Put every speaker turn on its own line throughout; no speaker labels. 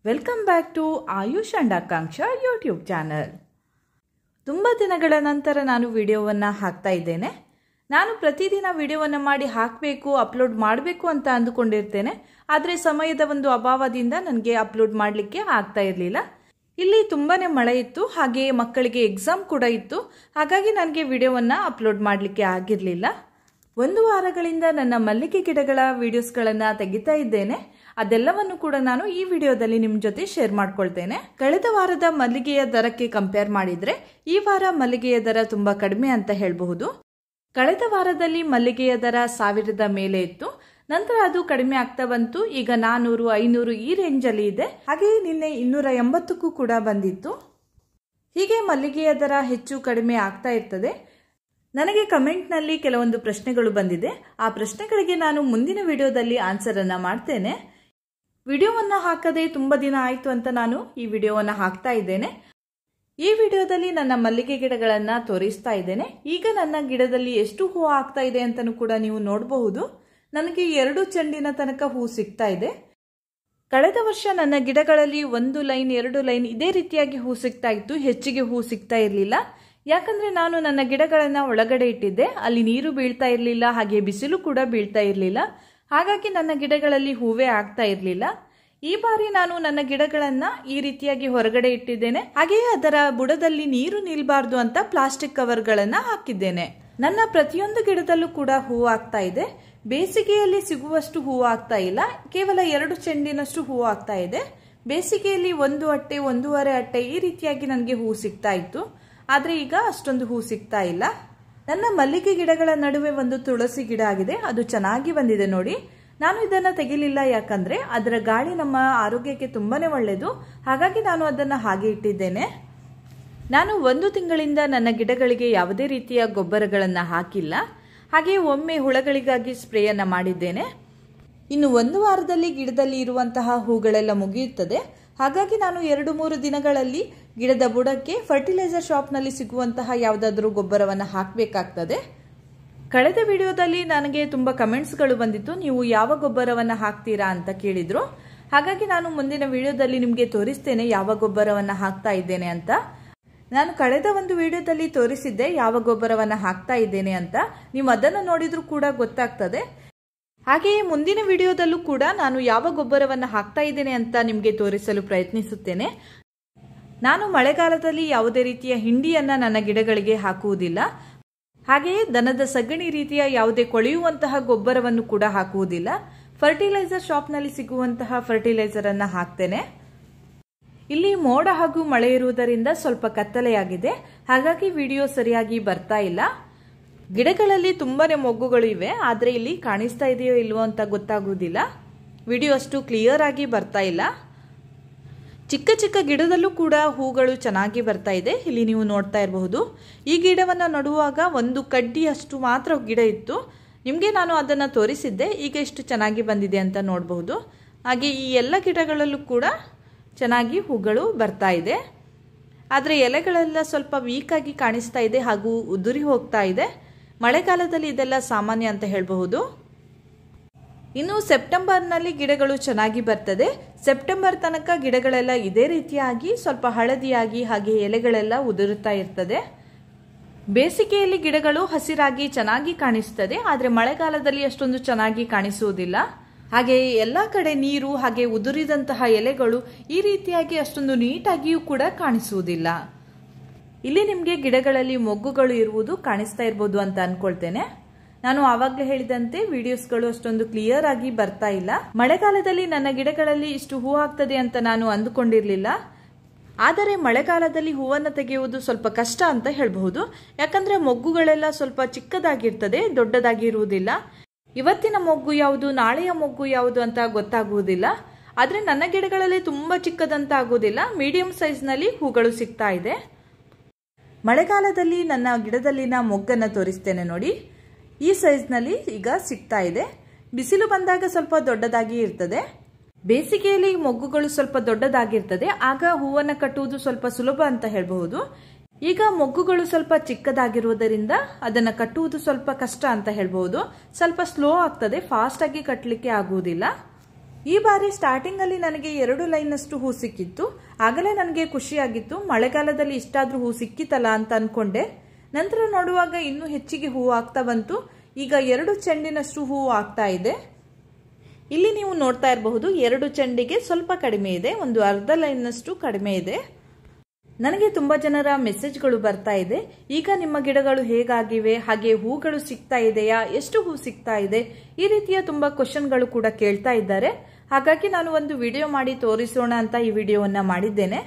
Welcome back to Ayush and Akanksha YouTube channel. ತುಂಬ ದಿನಗಳ ನಂತರ ನಾನು ವಿಡಿಯೋವನ್ನು ಹಾಕ್ತಾ ಇದ್ದೇನೆ. ನಾನು ಪ್ರತಿದಿನ ವಿಡಿಯೋವನ್ನು ಮಾಡಿ ಹಾಕಬೇಕು, ಅಪ್ಲೋಡ್ ಮಾಡಬೇಕು ಅಂತ ಅಂದುಕೊಂಡಿರ್ತೇನೆ. ಆದರೆ ಸಮಯದ ಒಂದು ಅಭಾವದಿಂದ ನನಗೆ ಅಪ್ಲೋಡ್ ಮಾಡಲಿಕ್ಕೆ ಆಗ್ತಾ ಇರಲಿಲ್ಲ. ಇಲ್ಲಿ ತುಂಬಾ ಮಳೆ ಇತ್ತು, ಹಾಗೆ ಮಕ್ಕಳಿಗೆ ಎಕ್ಸಾಮ್ ಕೂಡ ಇತ್ತು. ಹಾಗಾಗಿ ನನಗೆ ವಿಡಿಯೋವನ್ನು ಅಪ್ಲೋಡ್ ಮಾಡಲಿಕ್ಕೆ ಆಗಿರಲಿಲ್ಲ. ಒಂದು ವಾರಗಳಿಂದ ನನ್ನ ಮಲ್ಲಿಗೆ ಗಿಡಗಳ ವಿಡಿಯೋಸ್ಗಳನ್ನು ತೆಗಿತಾ ಇದ್ದೇನೆ. ಅದೆಲ್ಲವನ್ನು ಕೂಡ ನಾನು ಈ ವಿಡಿಯೋದಲ್ಲಿ ನಿಮ್ಮ ಜೊತೆ ಶೇರ್ ಮಾಡ್ಕೊಳ್ತೇನೆ. ಕಳೆದ ವಾರದ ಮಲ್ಲಿಗೆಯ ದರಕ್ಕೆ ಕಂಪೇರ್ ಮಾಡಿದ್ರೆ ಈ ವಾರ ಮಲ್ಲಿಗೆಯ ದರ ತುಂಬಾ ಕಡಿಮೆ ಅಂತ ಹೇಳಬಹುದು. ಕಳೆದ ವಾರದಲ್ಲಿ ಮಲ್ಲಿಗೆಯ ದರ 1000 ಮೇಲೆ ಇತ್ತು. ನಂತರ ಅದು ಕಡಿಮೆ ಆಗ್ತಾ ಬಂತು. ಈಗ 400, 500 ಈ ರೇಂಜ್ ಅಲ್ಲಿ ಇದೆ. ಹಾಗೆಯೇ ನಿನ್ನೆ 280ಕ್ಕೂ ಕೂಡ ಬಂದಿತ್ತು. ಹೀಗೆ ಮಲ್ಲಿಗೆಯ ದರ ಹೆಚ್ಚು ಕಡಿಮೆ ಆಗ್ತಾ ಇರ್ತದೆ. ನನಗೆ ಕಮೆಂಟ್ನಲ್ಲಿ ಕೆಲವೊಂದು ಪ್ರಶ್ನೆಗಳು ಬಂದಿದೆ. ಆ ಪ್ರಶ್ನೆಗಳಿಗೆ ನಾನು ಮುಂದಿನ ವಿಡಿಯೋದಲ್ಲಿ ಆನ್ಸರ್ ಅನ್ನ ಮಾಡ್ತೇನೆ. ವಿಡಿಯೋವನ್ನ ಹಾಕದೆ ತುಂಬಾ ದಿನ ಆಯ್ತು ಅಂತ ನಾನು ಈ ವಿಡಿಯೋವನ್ನ ಹಾಕ್ತಾ ಇದ್ದೇನೆ. ಈ ವಿಡಿಯೋದಲ್ಲಿ ನನ್ನ ಮಲ್ಲಿಗೆ ಗಿಡಗಳನ್ನ ತೋರಿಸ್ತಾ ಇದ್ದೇನೆ. ಈಗ ನನ್ನ ಗಿಡದಲ್ಲಿ ಎಷ್ಟು ಹೂವು ಆಗ್ತಾ ಇದೆ ಅಂತಾನೂ ಕೂಡ ನೀವು ನೋಡಬಹುದು. ನನಗೆ 2 ಚೆಂಡಿನ ತನಕ ಹೂ ಸಿಗ್ತಾ ಇದೆ. ಕಳೆದ ವರ್ಷ ನನ್ನ ಗಿಡಗಳಲ್ಲಿ 1 ಲೈನ್ 2 ಲೈನ್ ಇದೇ ರೀತಿಯಾಗಿ ಹೂ ಸಿಗ್ತಾ ಇತ್ತು. ಹೆಚ್ಚಿಗೆ ಹೂ ಸಿಗ್ತಾ ಇರಲಿಲ್ಲ. ಯಾಕಂದ್ರೆ ನಾನು ನನ್ನ ಗಿಡಗಳನ್ನ ಒಳಗಡೆ ಇಟ್ಟಿದ್ದೆ. ಅಲ್ಲಿ ನೀರು ಬೀಳ್ತಾ ಇರಲಿಲ್ಲ, ಹಾಗೆ ಬಿಸಿಲು ಕೂಡ ಬೀಳ್ತಾ ಇರಲಿಲ್ಲ. ಹಾಗಾಗಿ ನನ್ನ ಗಿಡಗಳಲ್ಲಿ ಹೂವೇ ಆಗ್ತಾ ಇರಲಿಲ್ಲ. ಈ ಬಾರಿ ನಾನು ನನ್ನ ಗಿಡಗಳನ್ನ ಈ ರೀತಿಯಾಗಿ ಹೊರಗಡೆ ಇಟ್ಟಿದ್ದೇನೆ. ಹಾಗೆಯೇ ಅದರ ಬುಡದಲ್ಲಿ ನೀರು ನಿಲ್ಬಾರ್ದು ಅಂತ ಪ್ಲಾಸ್ಟಿಕ್ ಕವರ್ಗಳನ್ನ ಹಾಕಿದ್ದೇನೆ. ನನ್ನ ಪ್ರತಿಯೊಂದು ಗಿಡದಲ್ಲೂ ಕೂಡ ಹೂವು ಆಗ್ತಾ ಇದೆ. ಬೇಸಿಗೆಯಲ್ಲಿ ಸಿಗುವಷ್ಟು ಹೂವು ಆಗ್ತಾ ಇಲ್ಲ. ಕೇವಲ 2 ಚೆಂಡಿನಷ್ಟು ಹೂವು ಆಗ್ತಾ ಇದೆ. ಬೇಸಿಗೆಯಲ್ಲಿ 1 ಅಟ್ಟೆ 1.5 ಅಟ್ಟೆ ಈ ರೀತಿಯಾಗಿ ನನಗೆ ಹೂ ಸಿಗ್ತಾ ಇತ್ತು. ಆದ್ರೆ ಈಗ ಅಷ್ಟೊಂದು ಹೂ ಸಿಗ್ತಾ ಇಲ್ಲ. ನನ್ನ ಮಲ್ಲಿಗೆ ಗಿಡಗಳ ನಡುವೆ ಒಂದು ತುಳಸಿ ಗಿಡ ಆಗಿದೆ. ಅದು ಚೆನ್ನಾಗಿ ಬಂದಿದೆ ನೋಡಿ. ನಾನು ಇದನ್ನ ತೆಗಿಲಿಲ್ಲ, ಯಾಕಂದ್ರೆ ಅದರ ಗಾಳಿ ನಮ್ಮ ಆರೋಗ್ಯಕ್ಕೆ ತುಂಬಾನೇ ಒಳ್ಳೆಯದು. ಹಾಗಾಗಿ ನಾನು ಅದನ್ನ ಹಾಗೆ ಇಟ್ಟಿದ್ದೇನೆ. ನಾನು 1 ತಿಂಗಳಿಂದ ನನ್ನ ಗಿಡಗಳಿಗೆ ಯಾವುದೇ ರೀತಿಯ ಗೊಬ್ಬರಗಳನ್ನ ಹಾಕಿಲ್ಲ. ಹಾಗೆ ಒಮ್ಮೆ ಹುಳಗಳಿಗಾಗಿ ಸ್ಪ್ರೇಯನ್ನ ಮಾಡಿದ್ದೇನೆ. ಇನ್ನು 1 ವಾರದಲ್ಲಿ ಗಿಡದಲ್ಲಿ ಇರುವಂತಹ ಹೂಗಳೆಲ್ಲ ಮುಗಿಯುತ್ತದೆ. ಹಾಗಾಗಿ ನಾನು 2-3 ದಿನಗಳಲ್ಲಿ ಗಿಡದ ಬುಡಕ್ಕೆ ಫರ್ಟಿಲೈಸರ್ ಶಾಪ್ನಲ್ಲಿ ಸಿಗುವಂತಹ ಯಾವುದಾದ್ರೂ ಗೊಬ್ಬರವನ್ನು ಹಾಕಬೇಕಾಗ್ತದೆ. ಕಳೆದ ವಿಡಿಯೋದಲ್ಲಿ ನನಗೆ ತುಂಬ ಕಮೆಂಟ್ಸ್ಗಳು ಬಂದಿತ್ತು, ನೀವು ಯಾವ ಗೊಬ್ಬರವನ್ನು ಹಾಕ್ತೀರಾ ಅಂತ ಕೇಳಿದ್ರು. ಹಾಗಾಗಿ ನಾನು ಮುಂದಿನ ವಿಡಿಯೋದಲ್ಲಿ ನಿಮಗೆ ತೋರಿಸ್ತೇನೆ ಯಾವ ಗೊಬ್ಬರವನ್ನು ಹಾಕ್ತಾ ಇದ್ದೇನೆ ಅಂತ. ನಾನು ಕಳೆದ ಒಂದು ವಿಡಿಯೋದಲ್ಲಿ ತೋರಿಸಿದ್ದೆ ಯಾವ ಗೊಬ್ಬರವನ್ನು ಹಾಕ್ತಾ ಇದ್ದೇನೆ ಅಂತ. ನೀವು ಅದನ್ನು ನೋಡಿದ್ರೂ ಕೂಡ ಗೊತ್ತಾಗ್ತದೆ. ಹಾಗೆಯೇ ಮುಂದಿನ ವಿಡಿಯೋದಲ್ಲೂ ಕೂಡ ನಾನು ಯಾವ ಗೊಬ್ಬರವನ್ನು ಹಾಕ್ತಾ ಇದ್ದೇನೆ ಅಂತ ನಿಮಗೆ ತೋರಿಸಲು ಪ್ರಯತ್ನಿಸುತ್ತೇನೆ. ನಾನು ಮಳೆಗಾಲದಲ್ಲಿ ಯಾವುದೇ ರೀತಿಯ ಹಿಂಡಿಯನ್ನ ನನ್ನ ಗಿಡಗಳಿಗೆ ಹಾಕುವುದಿಲ್ಲ. ಹಾಗೆಯೇ ದನದ ಸಗಣಿ ರೀತಿಯ ಯಾವುದೇ ಕೊಳೆಯುವಂತಹ ಗೊಬ್ಬರವನ್ನು ಕೂಡ ಹಾಕುವುದಿಲ್ಲ. ಫರ್ಟಿಲೈಸರ್ ಶಾಪ್ನಲ್ಲಿ ಸಿಗುವಂತಹ ಫರ್ಟಿಲೈಸರ್ ಅನ್ನ ಹಾಕ್ತೇನೆ. ಇಲ್ಲಿ ಮೋಡ ಹಾಗೂ ಮಳೆ ಇರುವುದರಿಂದ ಸ್ವಲ್ಪ ಕತ್ತಲೆಯಾಗಿದೆ. ಹಾಗಾಗಿ ವಿಡಿಯೋ ಸರಿಯಾಗಿ ಬರ್ತಾ ಇಲ್ಲ. ಗಿಡಗಳಲ್ಲಿ ತುಂಬಾನೇ ಮೊಗ್ಗುಗಳು ಇವೆ, ಆದ್ರೆ ಇಲ್ಲಿ ಕಾಣಿಸ್ತಾ ಇದೆಯೋ ಇಲ್ವೋ ಅಂತ ಗೊತ್ತಾಗುವುದಿಲ್ಲ. ವಿಡಿಯೋ ಅಷ್ಟು ಕ್ಲಿಯರ್ ಆಗಿ ಬರ್ತಾ ಇಲ್ಲ. ಚಿಕ್ಕ ಚಿಕ್ಕ ಗಿಡದಲ್ಲೂ ಕೂಡ ಹೂಗಳು ಚೆನ್ನಾಗಿ ಬರ್ತಾ ಇದೆ. ಇಲ್ಲಿ ನೀವು ನೋಡ್ತಾ ಇರಬಹುದು. ಈ ಗಿಡವನ್ನು ನಡುವಾಗ 1 ಕಡ್ಡಿಯಷ್ಟು ಮಾತ್ರ ಗಿಡ ಇತ್ತು. ನಿಮಗೆ ನಾನು ಅದನ್ನ ತೋರಿಸಿದ್ದೆ. ಈಗ ಎಷ್ಟು ಚೆನ್ನಾಗಿ ಬಂದಿದೆ ಅಂತ ನೋಡಬಹುದು. ಹಾಗೆ ಈ ಎಲ್ಲ ಗಿಡಗಳಲ್ಲೂ ಕೂಡ ಚೆನ್ನಾಗಿ ಹೂಗಳು ಬರ್ತಾ ಇದೆ. ಆದರೆ ಎಲೆಗಳೆಲ್ಲ ಸ್ವಲ್ಪ ವೀಕ್ ಆಗಿ ಕಾಣಿಸ್ತಾ ಇದೆ ಹಾಗೂ ಉದುರಿ ಹೋಗ್ತಾ ಇದೆ. ಮಳೆಗಾಲದಲ್ಲಿ ಇದೆಲ್ಲ ಸಾಮಾನ್ಯ ಅಂತ ಹೇಳಬಹುದು. ಇನ್ನು ಸೆಪ್ಟೆಂಬರ್ನಲ್ಲಿ ಗಿಡಗಳು ಚೆನ್ನಾಗಿ ಬರ್ತದೆ. ಸೆಪ್ಟೆಂಬರ್ ತನಕ ಗಿಡಗಳೆಲ್ಲ ಇದೇ ರೀತಿಯಾಗಿ ಸ್ವಲ್ಪ ಹಳದಿಯಾಗಿ ಹಾಗೆ ಎಲೆಗಳೆಲ್ಲ ಉದುರುತ್ತಾ ಇರ್ತದೆ. ಬೇಸಿಗೆಯಲ್ಲಿ ಗಿಡಗಳು ಹಸಿರಾಗಿ ಚೆನ್ನಾಗಿ ಕಾಣಿಸ್ತದೆ, ಆದರೆ ಮಳೆಗಾಲದಲ್ಲಿ ಅಷ್ಟೊಂದು ಚೆನ್ನಾಗಿ ಕಾಣಿಸುವುದಿಲ್ಲ. ಹಾಗೆ ಎಲ್ಲಾ ಕಡೆ ನೀರು ಹಾಗೆ ಉದುರಿದಂತಹ ಎಲೆಗಳು ಈ ರೀತಿಯಾಗಿ ಅಷ್ಟೊಂದು ನೀಟಾಗಿಯೂ ಕೂಡ ಕಾಣಿಸುವುದಿಲ್ಲ. ಇಲ್ಲಿ ನಿಮಗೆ ಗಿಡಗಳಲ್ಲಿ ಮೊಗ್ಗುಗಳು ಇರುವುದು ಕಾಣಿಸ್ತಾ ಇರಬಹುದು ಅಂತ ಅನ್ಕೊಳ್ತೇನೆ. ನಾನು ಆವಾಗಲೇ ಹೇಳಿದಂತೆ ವಿಡಿಯೋಸ್ಗಳು ಅಷ್ಟೊಂದು ಕ್ಲಿಯರ್ ಆಗಿ ಬರ್ತಾ ಇಲ್ಲ. ಮಳೆಗಾಲದಲ್ಲಿ ನನ್ನ ಗಿಡಗಳಲ್ಲಿ ಇಷ್ಟು ಹೂ ಆಗ್ತದೆ ಅಂತ ನಾನು ಅಂದುಕೊಂಡಿರಲಿಲ್ಲ. ಆದರೆ ಮಳೆಗಾಲದಲ್ಲಿ ಹೂವನ್ನು ತೆಗೆಯುವುದು ಸ್ವಲ್ಪ ಕಷ್ಟ ಅಂತ ಹೇಳಬಹುದು. ಯಾಕಂದ್ರೆ ಮೊಗ್ಗುಗಳೆಲ್ಲ ಸ್ವಲ್ಪ ಚಿಕ್ಕದಾಗಿರ್ತದೆ, ದೊಡ್ಡದಾಗಿ ಇರುವುದಿಲ್ಲ. ಇವತ್ತಿನ ಮೊಗ್ಗು ಯಾವುದು, ನಾಳೆಯ ಮೊಗ್ಗು ಯಾವುದು ಅಂತ ಗೊತ್ತಾಗುವುದಿಲ್ಲ. ಆದ್ರೆ ನನ್ನ ಗಿಡಗಳಲ್ಲಿ ತುಂಬಾ ಚಿಕ್ಕದಂತ ಆಗುವುದಿಲ್ಲ, ಮೀಡಿಯಂ ಸೈಜ್ ನಲ್ಲಿ ಹೂಗಳು ಸಿಗ್ತಾ ಇದೆ. ಮಳೆಗಾಲದಲ್ಲಿ ನನ್ನ ಗಿಡದಲ್ಲಿನ ಮೊಗ್ಗನ್ನ ತೋರಿಸ್ತೇನೆ ನೋಡಿ. ಈ ಸೈಜ್ ನಲ್ಲಿ ಈಗ ಸಿಗ್ತಾ ಇದೆ. ಬಿಸಿಲು ಬಂದಾಗ ಸ್ವಲ್ಪ ದೊಡ್ಡದಾಗಿ ಇರ್ತದೆ. ಬೇಸಿಗೆಯಲ್ಲಿ ಮೊಗ್ಗುಗಳು ಸ್ವಲ್ಪ ದೊಡ್ಡದಾಗಿರ್ತದೆ. ಆಗ ಹೂವನ್ನ ಕಟ್ಟುವುದು ಸ್ವಲ್ಪ ಸುಲಭ ಅಂತ ಹೇಳಬಹುದು. ಈಗ ಮೊಗ್ಗುಗಳು ಸ್ವಲ್ಪ ಚಿಕ್ಕದಾಗಿರುವುದರಿಂದ ಅದನ್ನ ಕಟ್ಟುವುದು ಸ್ವಲ್ಪ ಕಷ್ಟ ಅಂತ ಹೇಳಬಹುದು. ಸ್ವಲ್ಪ ಸ್ಲೋ ಆಗ್ತದೆ, ಫಾಸ್ಟ್ ಆಗಿ ಕಟ್ಟಲಿಕ್ಕೆ ಆಗುವುದಿಲ್ಲ. ಈ ಬಾರಿ ಸ್ಟಾರ್ಟಿಂಗ್ ಅಲ್ಲಿ ನನಗೆ 2 ಲೈನ್ನಷ್ಟು ಹೂ ಸಿಕ್ಕಿತ್ತು. ಆಗಲೇ ನನಗೆ ಖುಷಿಯಾಗಿತ್ತು, ಮಳೆಗಾಲದಲ್ಲಿ ಇಷ್ಟಾದ್ರೂ ಹೂ ಸಿಕ್ಕಿತಲ್ಲ ಅಂತ ಅನ್ಕೊಂಡೆ. ನಂತರ ನೋಡುವಾಗ ಇನ್ನೂ ಹೆಚ್ಚಿಗೆ ಹೂ ಆಗ್ತಾ ಬಂತು. ಈಗ 2 ಚೆಂಡಿನಷ್ಟು ಹೂ ಆಗ್ತಾ ಇದೆ. ಇಲ್ಲಿ ನೀವು ನೋಡ್ತಾ ಇರಬಹುದು 2 ಚೆಂಡಿಗೆ ಸ್ವಲ್ಪ ಕಡಿಮೆ ಇದೆ, ಒಂದು ಅರ್ಧ ಲೈನ್ನಷ್ಟು ಕಡಿಮೆ ಇದೆ. ನನಗೆ ತುಂಬಾ ಜನರ ಮೆಸೇಜ್ಗಳು ಬರ್ತಾ ಇದೆ, ಈಗ ನಿಮ್ಮ ಗಿಡಗಳು ಹೇಗಾಗಿವೆ, ಹಾಗೆ ಹೂಗಳು ಸಿಗ್ತಾ ಇದೆಯಾ, ಎಷ್ಟು ಹೂ ಸಿಗ್ತಾ ಇದೆ, ಈ ರೀತಿಯ ತುಂಬಾ ಕ್ವಶನ್ಗಳು ಕೂಡ ಕೇಳ್ತಾ ಇದ್ದಾರೆ. ಹಾಗಾಗಿ ನಾನು ಒಂದು ವಿಡಿಯೋ ಮಾಡಿ ತೋರಿಸೋಣ ಅಂತ ಈ ವಿಡಿಯೋವನ್ನ ಮಾಡಿದ್ದೇನೆ.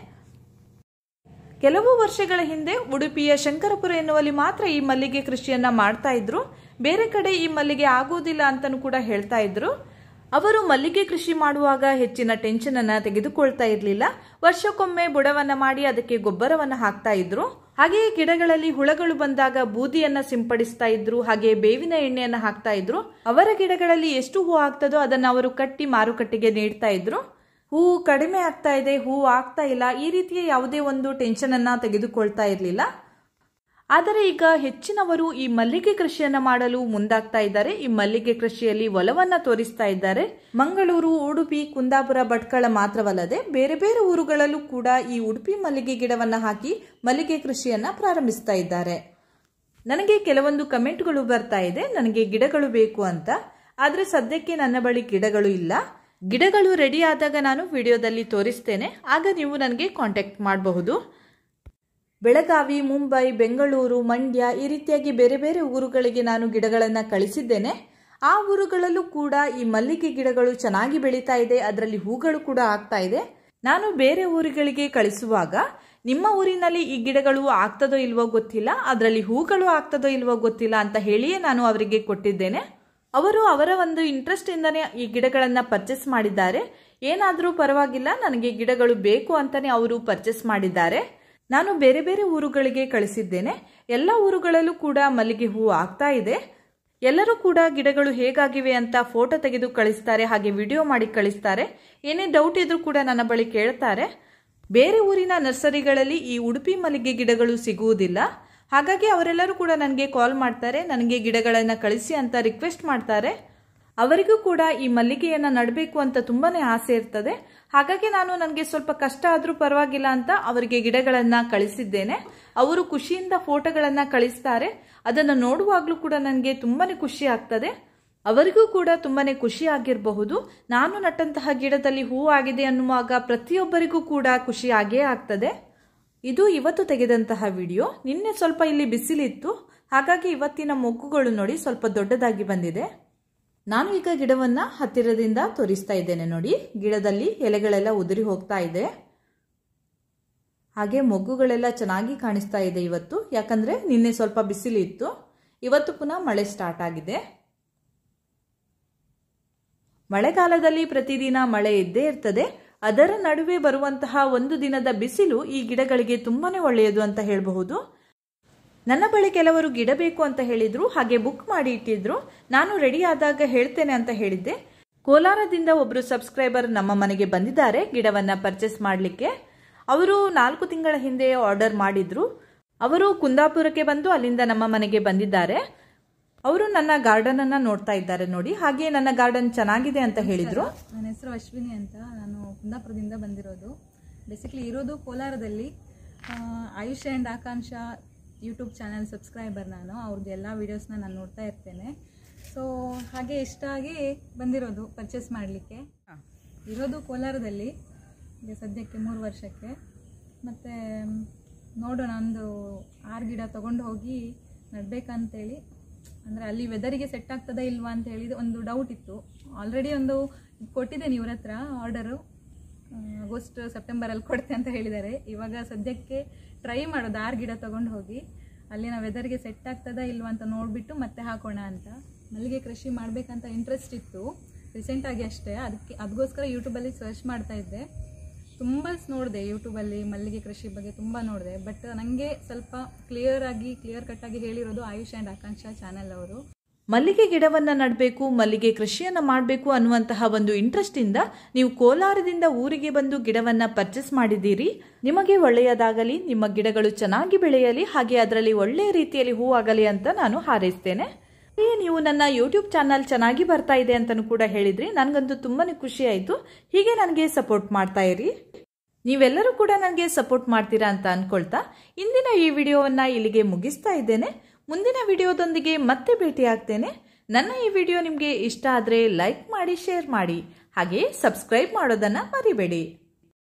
ಕೆಲವು ವರ್ಷಗಳ ಹಿಂದೆ ಉಡುಪಿಯ ಶಂಕರಪುರ ಎನ್ನುವಲ್ಲಿ ಮಾತ್ರ ಈ ಮಲ್ಲಿಗೆ ಕೃಷಿಯನ್ನ ಮಾಡ್ತಾ ಇದ್ರು. ಬೇರೆ ಕಡೆ ಈ ಮಲ್ಲಿಗೆ ಆಗೋದಿಲ್ಲ ಅಂತನೂ ಕೂಡ ಹೇಳ್ತಾ ಇದ್ರು. ಅವರು ಮಲ್ಲಿಗೆ ಕೃಷಿ ಮಾಡುವಾಗ ಹೆಚ್ಚಿನ ಟೆನ್ಷನ್ ಅನ್ನ ತೆಗೆದುಕೊಳ್ತಾ ಇರಲಿಲ್ಲ. ವರ್ಷಕ್ಕೊಮ್ಮೆ ಬುಡವನ್ನ ಮಾಡಿ ಅದಕ್ಕೆ ಗೊಬ್ಬರವನ್ನ ಹಾಕ್ತಾ ಇದ್ರು. ಹಾಗೆಯೇ ಗಿಡಗಳಲ್ಲಿ ಹುಳಗಳು ಬಂದಾಗ ಬೂದಿಯನ್ನ ಸಿಂಪಡಿಸ್ತಾ ಇದ್ರು, ಹಾಗೆ ಬೇವಿನ ಎಣ್ಣೆಯನ್ನ ಹಾಕ್ತಾ ಇದ್ರು. ಅವರ ಗಿಡಗಳಲ್ಲಿ ಎಷ್ಟು ಹೂ ಆಗ್ತದೋ ಅದನ್ನ ಅವರು ಕಟ್ಟಿ ಮಾರುಕಟ್ಟೆಗೆ ನೀಡ್ತಾ ಇದ್ರು. ಹೂ ಕಡಿಮೆ ಆಗ್ತಾ ಇದೆ, ಹೂ ಆಗ್ತಾ ಇಲ್ಲ, ಈ ರೀತಿಯ ಯಾವುದೇ ಒಂದು ಟೆನ್ಷನ್ ಅನ್ನ ತೆಗೆದುಕೊಳ್ತಾ ಇರಲಿಲ್ಲ. ಆದರೆ ಈಗ ಹೆಚ್ಚಿನವರು ಈ ಮಲ್ಲಿಗೆ ಕೃಷಿಯನ್ನ ಮಾಡಲು ಮುಂದಾಗ್ತಾ ಇದ್ದಾರೆ. ಈ ಮಲ್ಲಿಗೆ ಕೃಷಿಯಲ್ಲಿ ಒಲವನ್ನ ತೋರಿಸ್ತಾ ಇದ್ದಾರೆ. ಮಂಗಳೂರು, ಉಡುಪಿ, ಕುಂದಾಪುರ, ಭಟ್ಕಳ ಮಾತ್ರವಲ್ಲದೆ ಬೇರೆ ಬೇರೆ ಊರುಗಳಲ್ಲೂ ಕೂಡ ಈ ಉಡುಪಿ ಮಲ್ಲಿಗೆ ಗಿಡವನ್ನ ಹಾಕಿ ಮಲ್ಲಿಗೆ ಕೃಷಿಯನ್ನ ಪ್ರಾರಂಭಿಸ್ತಾ ಇದ್ದಾರೆ. ನನಗೆ ಕೆಲವೊಂದು ಕಮೆಂಟ್ಗಳು ಬರ್ತಾ ಇದೆ, ನನಗೆ ಗಿಡಗಳು ಬೇಕು ಅಂತ. ಆದ್ರೆ ಸದ್ಯಕ್ಕೆ ನನ್ನ ಬಳಿ ಗಿಡಗಳು ಇಲ್ಲ. ಗಿಡಗಳು ರೆಡಿ ಆದಾಗ ನಾನು ವಿಡಿಯೋದಲ್ಲಿ ತೋರಿಸ್ತೇನೆ, ಆಗ ನೀವು ನನಗೆ ಕಾಂಟ್ಯಾಕ್ಟ್ ಮಾಡಬಹುದು. ಬೆಳಗಾವಿ, ಮುಂಬೈ, ಬೆಂಗಳೂರು, ಮಂಡ್ಯ ಈ ರೀತಿಯಾಗಿ ಬೇರೆ ಬೇರೆ ಊರುಗಳಿಗೆ ನಾನು ಗಿಡಗಳನ್ನು ಕಳಿಸಿದ್ದೇನೆ. ಆ ಊರುಗಳಲ್ಲೂ ಕೂಡ ಈ ಮಲ್ಲಿಗೆ ಗಿಡಗಳು ಚೆನ್ನಾಗಿ ಬೆಳೀತಾ ಇದೆ, ಅದರಲ್ಲಿ ಹೂಗಳು ಕೂಡ ಆಗ್ತಾ ಇದೆ. ನಾನು ಬೇರೆ ಊರುಗಳಿಗೆ ಕಳಿಸುವಾಗ ನಿಮ್ಮ ಊರಿನಲ್ಲಿ ಈ ಗಿಡಗಳು ಆಗ್ತದೋ ಇಲ್ವೋ ಗೊತ್ತಿಲ್ಲ, ಅದರಲ್ಲಿ ಹೂಗಳು ಆಗ್ತದೋ ಇಲ್ವೋ ಗೊತ್ತಿಲ್ಲ ಅಂತ ಹೇಳಿಯೇ ನಾನು ಅವರಿಗೆ ಕೊಟ್ಟಿದ್ದೇನೆ. ಅವರು ಅವರ ಒಂದು ಇಂಟ್ರೆಸ್ಟ್ ಇಂದಾನೆ ಈ ಗಿಡಗಳನ್ನ ಪರ್ಚೇಸ್ ಮಾಡಿದ್ದಾರೆ. ಏನಾದರೂ ಪರವಾಗಿಲ್ಲ, ನನಗೆ ಗಿಡಗಳು ಬೇಕು ಅಂತಾನೆ ಅವರು ಪರ್ಚೇಸ್ ಮಾಡಿದ್ದಾರೆ. ನಾನು ಬೇರೆ ಬೇರೆ ಊರುಗಳಿಗೆ ಕಳಿಸಿದ್ದೇನೆ. ಎಲ್ಲ ಊರುಗಳಲ್ಲೂ ಕೂಡ ಮಲ್ಲಿಗೆ ಹೂ ಆಗ್ತಾ ಇದೆ. ಎಲ್ಲರೂ ಕೂಡ ಗಿಡಗಳು ಹೇಗಾಗಿವೆ ಅಂತ ಫೋಟೋ ತೆಗೆದು ಕಳಿಸ್ತಾರೆ, ಹಾಗೆ ವಿಡಿಯೋ ಮಾಡಿ ಕಳಿಸ್ತಾರೆ. ಏನೇ ಡೌಟ್ ಇದ್ರೂ ಕೂಡ ನನ್ನ ಬಳಿ ಕೇಳ್ತಾರೆ. ಬೇರೆ ಊರಿನ ನರ್ಸರಿಗಳಲ್ಲಿ ಈ ಉಡುಪಿ ಮಲ್ಲಿಗೆ ಗಿಡಗಳು ಸಿಗುವುದಿಲ್ಲ. ಹಾಗಾಗಿ ಅವರೆಲ್ಲರೂ ಕೂಡ ನನಗೆ ಕಾಲ್ ಮಾಡ್ತಾರೆ, ನನಗೆ ಗಿಡಗಳನ್ನು ಕಳಿಸಿ ಅಂತ ರಿಕ್ವೆಸ್ಟ್ ಮಾಡ್ತಾರೆ. ಅವರಿಗೂ ಕೂಡ ಈ ಮಲ್ಲಿಗೆಯನ್ನ ನಡಬೇಕು ಅಂತ ತುಂಬಾನೇ ಆಸೆ ಇರ್ತದೆ. ಹಾಗಾಗಿ ನಾನು ನನಗೆ ಸ್ವಲ್ಪ ಕಷ್ಟ ಆದ್ರೂ ಪರವಾಗಿಲ್ಲ ಅಂತ ಅವರಿಗೆ ಗಿಡಗಳನ್ನ ಕಳಿಸಿದ್ದೇನೆ. ಅವರು ಖುಷಿಯಿಂದ ಫೋಟೋಗಳನ್ನ ಕಳಿಸ್ತಾರೆ. ಅದನ್ನು ನೋಡುವಾಗ್ಲೂ ಕೂಡ ನನಗೆ ತುಂಬಾನೇ ಖುಷಿ ಆಗ್ತದೆ. ಅವರಿಗೂ ಕೂಡ ತುಂಬಾನೇ ಖುಷಿ ಆಗಿರಬಹುದು. ನಾನು ನಟ್ಟಂತಹ ಗಿಡದಲ್ಲಿ ಹೂ ಆಗಿದೆ ಅನ್ನುವಾಗ ಪ್ರತಿಯೊಬ್ಬರಿಗೂ ಕೂಡ ಖುಷಿ ಆಗೇ ಆಗ್ತದೆ. ಇದು ಇವತ್ತು ತೆಗೆದಂತಹ ವಿಡಿಯೋ. ನಿನ್ನೆ ಸ್ವಲ್ಪ ಇಲ್ಲಿ ಬಿಸಿಲಿತ್ತು, ಹಾಗಾಗಿ ಇವತ್ತಿನ ಮೊಗ್ಗುಗಳು ನೋಡಿ ಸ್ವಲ್ಪ ದೊಡ್ಡದಾಗಿ ಬಂದಿದೆ. ನಾನು ಈಗ ಗಿಡವನ್ನ ಹತ್ತಿರದಿಂದ ತೋರಿಸ್ತಾ ಇದ್ದೇನೆ. ನೋಡಿ, ಗಿಡದಲ್ಲಿ ಎಲೆಗಳೆಲ್ಲ ಉದುರಿ ಹೋಗ್ತಾ ಇದೆ, ಹಾಗೆ ಮೊಗ್ಗುಗಳೆಲ್ಲ ಚೆನ್ನಾಗಿ ಕಾಣಿಸ್ತಾ ಇದೆ ಇವತ್ತು. ಯಾಕಂದ್ರೆ ನಿನ್ನೆ ಸ್ವಲ್ಪ ಬಿಸಿಲಿತ್ತು, ಇವತ್ತು ಪುನಃ ಮಳೆ ಸ್ಟಾರ್ಟ್ ಆಗಿದೆ. ಮಳೆಗಾಲದಲ್ಲಿ ಪ್ರತಿದಿನ ಮಳೆ ಇದ್ದೇ ಇರ್ತದೆ. ಅದರ ನಡುವೆ ಬರುವಂತಹ ಒಂದು ದಿನದ ಬಿಸಿಲು ಈ ಗಿಡಗಳಿಗೆ ತುಂಬಾನೇ ಒಳ್ಳೆಯದು ಅಂತ ಹೇಳಬಹುದು. ನನ್ನ ಬಳಿ ಕೆಲವರು ಗಿಡ ಬೇಕು ಅಂತ ಹೇಳಿದ್ರು, ಹಾಗೆ ಬುಕ್ ಮಾಡಿ ಇಟ್ಟಿದ್ರು. ನಾನು ರೆಡಿ ಆದಾಗ ಹೇಳ್ತೇನೆ ಅಂತ ಹೇಳಿದ್ದೆ. ಕೋಲಾರದಿಂದ ಒಬ್ರು ಸಬ್ಸ್ಕ್ರೈಬರ್ ನಮ್ಮ ಮನೆಗೆ ಬಂದಿದ್ದಾರೆ ಗಿಡವನ್ನ ಪರ್ಚೇಸ್ ಮಾಡಲಿಕ್ಕೆ. ಅವರು 4 ತಿಂಗಳ ಹಿಂದೆ ಆರ್ಡರ್ ಮಾಡಿದ್ರು. ಅವರು ಕುಂದಾಪುರಕ್ಕೆ ಬಂದು ಅಲ್ಲಿಂದ ನಮ್ಮ ಮನೆಗೆ ಬಂದಿದ್ದಾರೆ. ಅವರು ನನ್ನ ಗಾರ್ಡನ್ ಅನ್ನ ನೋಡ್ತಾ ಇದ್ದಾರೆ ನೋಡಿ. ಹಾಗೆ ನನ್ನ ಗಾರ್ಡನ್ ಚೆನ್ನಾಗಿದೆ ಅಂತ ಹೇಳಿದ್ರು.
ನನ್ನ ಹೆಸರು ಅಶ್ವಿನಿ ಅಂತ, ನಾನು ಕುಂದಾಪುರದಿಂದ ಬಂದಿರೋದು. ಬೇಸಿಕಲಿ ಇರೋದು ಕೋಲಾರದಲ್ಲಿ. AYUSH and Akanksha YouTube channel subscriber ನಾನು. ಅವ್ರದ್ದು ಎಲ್ಲ ವೀಡಿಯೋಸ್ನ ನಾನು ನೋಡ್ತಾ ಇರ್ತೇನೆ. ಸೊ ಹಾಗೆ ಇಷ್ಟ ಆಗಿ ಬಂದಿರೋದು ಪರ್ಚೇಸ್ ಮಾಡಲಿಕ್ಕೆ. ಇರೋದು ಕೋಲಾರದಲ್ಲಿ ಈಗ ಸದ್ಯಕ್ಕೆ 3 ವರ್ಷಕ್ಕೆ. ಮತ್ತು ನೋಡೋಣ, ಒಂದು 6 ಗಿಡ ತೊಗೊಂಡು ಹೋಗಿ ನಡಬೇಕಂತೇಳಿ. ಅಂದರೆ ಅಲ್ಲಿ ವೆದರಿಗೆ ಸೆಟ್ ಆಗ್ತದಾ ಇಲ್ವಾ ಅಂತ ಹೇಳಿ ಒಂದು ಡೌಟ್ ಇತ್ತು. ಆಲ್ರೆಡಿ ಒಂದು ಕೊಟ್ಟಿದ್ದೇನೆ ಇವ್ರ ಹತ್ರ ಆರ್ಡರು. ಆಗಸ್ಟ್ ಸೆಪ್ಟೆಂಬರಲ್ಲಿ ಕೊಡ್ತೆ ಅಂತ ಹೇಳಿದ್ದಾರೆ. ಇವಾಗ ಸದ್ಯಕ್ಕೆ ಟ್ರೈ ಮಾಡೋದು 6 ಗಿಡ ತೊಗೊಂಡು ಹೋಗಿ ಅಲ್ಲಿನ ವೆದರ್ಗೆ ಸೆಟ್ ಆಗ್ತದಾ ಇಲ್ವಾ ಅಂತ ನೋಡಿಬಿಟ್ಟು ಮತ್ತೆ ಹಾಕೋಣ ಅಂತ. ಮಲ್ಲಿಗೆ ಕೃಷಿ ಮಾಡಬೇಕಂತ ಇಂಟ್ರೆಸ್ಟ್ ಇತ್ತು ರೀಸೆಂಟಾಗಿ ಅಷ್ಟೇ. ಅದಕ್ಕೋಸ್ಕರ ಯೂಟ್ಯೂಬಲ್ಲಿ ಸರ್ಚ್ ಮಾಡ್ತಾ ಇದ್ದೆ. ತುಂಬ ನೋಡಿದೆ ಯೂಟ್ಯೂಬಲ್ಲಿ ಮಲ್ಲಿಗೆ ಕೃಷಿ ಬಗ್ಗೆ ತುಂಬ ನೋಡಿದೆ. ಬಟ್ ನನಗೆ ಸ್ವಲ್ಪ ಕ್ಲಿಯರ್ ಕಟ್ಟಾಗಿ ಹೇಳಿರೋದು ಆಯುಷ್ ಆ್ಯಂಡ್ ಆಕಾಂಕ್ಷ ಚಾನೆಲ್ ಅವರು.
ಮಲ್ಲಿಗೆ ಗಿಡವನ್ನ ನಡಬೇಕು, ಮಲ್ಲಿಗೆ ಕೃಷಿಯನ್ನ ಮಾಡಬೇಕು ಅನ್ನುವಂತಹ ಒಂದು ಇಂಟ್ರೆಸ್ಟ್ ಇಂದ ನೀವು ಕೋಲಾರದಿಂದ ಊರಿಗೆ ಬಂದು ಗಿಡವನ್ನ ಪರ್ಚೇಸ್ ಮಾಡಿದ್ದೀರಿ. ನಿಮಗೆ ಒಳ್ಳೆಯದಾಗಲಿ, ನಿಮ್ಮ ಗಿಡಗಳು ಚೆನ್ನಾಗಿ ಬೆಳೆಯಲಿ, ಹಾಗೆ ಅದರಲ್ಲಿ ಒಳ್ಳೆಯ ರೀತಿಯಲ್ಲಿ ಹೂವಾಗಲಿ ಅಂತ ನಾನು ಹಾರೈಸ್ತೇನೆ. ನೀವು ನನ್ನ ಯೂಟ್ಯೂಬ್ ಚಾನಲ್ ಚೆನ್ನಾಗಿ ಬರ್ತಾ ಇದೆ ಅಂತಲೂ ಕೂಡ ಹೇಳಿದ್ರಿ. ನನಗಂತೂ ತುಂಬಾ ಖುಷಿ ಆಯಿತು. ಹೀಗೆ ನನಗೆ ಸಪೋರ್ಟ್ ಮಾಡ್ತಾ ಇರಿ. ನೀವೆಲ್ಲರೂ ಕೂಡ ನನಗೆ ಸಪೋರ್ಟ್ ಮಾಡ್ತೀರಾ ಅಂತ ಅಂದ್ಕೊಳ್ತಾ ಇಂದಿನ ಈ ವಿಡಿಯೋವನ್ನು ಇಲ್ಲಿಗೆ ಮುಗಿಸ್ತಾ ಇದ್ದೇನೆ. ಮುಂದಿನ ವಿಡಿಯೋದೊಂದಿಗೆ ಮತ್ತೆ ಭೇಟಿ ಆಗ್ತೇನೆ. ನನ್ನ ಈ ವಿಡಿಯೋ ನಿಮಗೆ ಇಷ್ಟ ಆದರೆ ಲೈಕ್ ಮಾಡಿ, ಶೇರ್ ಮಾಡಿ, ಹಾಗೆ ಸಬ್ಸ್ಕ್ರೈಬ್ ಮಾಡೋದನ್ನು ಮರಿಬೇಡಿ.